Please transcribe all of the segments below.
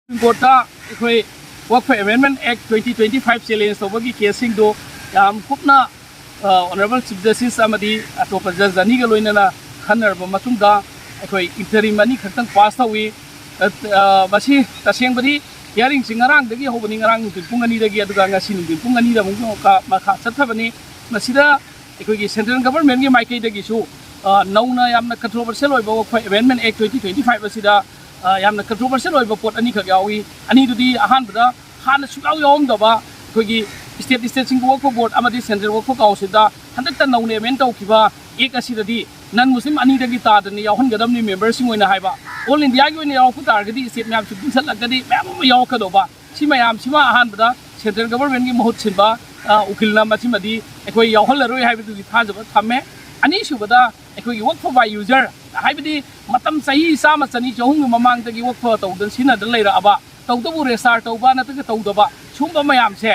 Court Waqf Amendment Act 2025 challenge tawbagi casing do yam kupna Honorable Chief Justice amadi atopa judge ani ga loinana khanarba matungda akhoi interim ani khaktang pass tawi basi taseng badi hearing singarang dagi hobani ngarang pung ani dagi aduga ngasi ni pung ani da mung ka makha chathabani masida akhoi gi central government gi maikai dagi su nauna yamna controversial oiba Waqf Amendment Act 2025 asida yamna controversial oiba pot ani khak yawi ani dudi ahan bada hana sukaw yom daba kogi state sing Waqf board amadi central Waqf council da handakta naune men tawkiba ek asidadi nan muslim ani dagi ta dani yawhan gadam ni members sing oina haiba all india gi oina yaw ku targadi state map chu sat lagadi mem yaw ka doba simayam sima ahan bada central government gi mohut simba ukilna machimadi ekoi yawhal laroi haiba du thajaba thamme ani subada ekoi Waqf by user haibidi matam sahi sama chani chahung mamang tagi Waqf tawdan sina da leira aba tawdabu restar tawba na taga tawdaba sumba mayam se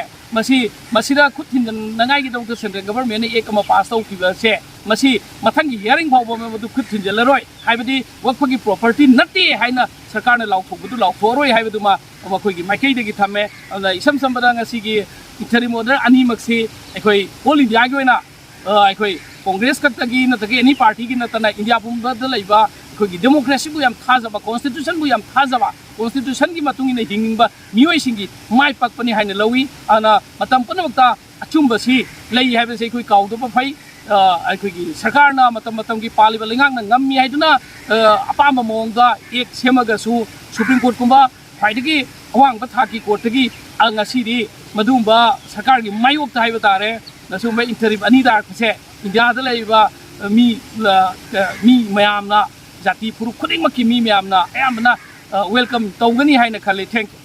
masida khutin nangai gi tawda central government ek ama pass taw kiba se masi mathangi hearing phawba me madu khutin jelaroi haibidi Waqf gi property natti haina sarkar na law thobudu law thoroi haibidu ma khoi gi makai dagi thamme isam sambada ngasi gi interim order ani makse ekoi all india gi oina ekoi Congress kaktagi natagi any party gi natana India pumba da laiba khoi democracy bu yam thajaba constitution bu yam thajaba constitution gi matung ina hingba mioi singi mai pak pani haina lawi ana matam panamta achumba si lei haiba se khoi kaw do pa phai khoi gi sarkar na matam gi paliba lengang na ngam mi haiduna apamba mongda ek semaga su supreme court kumba phaidagi awang ba thaki court gi angasi di madumba sarkar gi mayok ta haiba tare nasumba interim ani dar se India da laiba mi mayamna jati puru khuding makki mi mayamna ayamna welcome tawgani haina khale thank you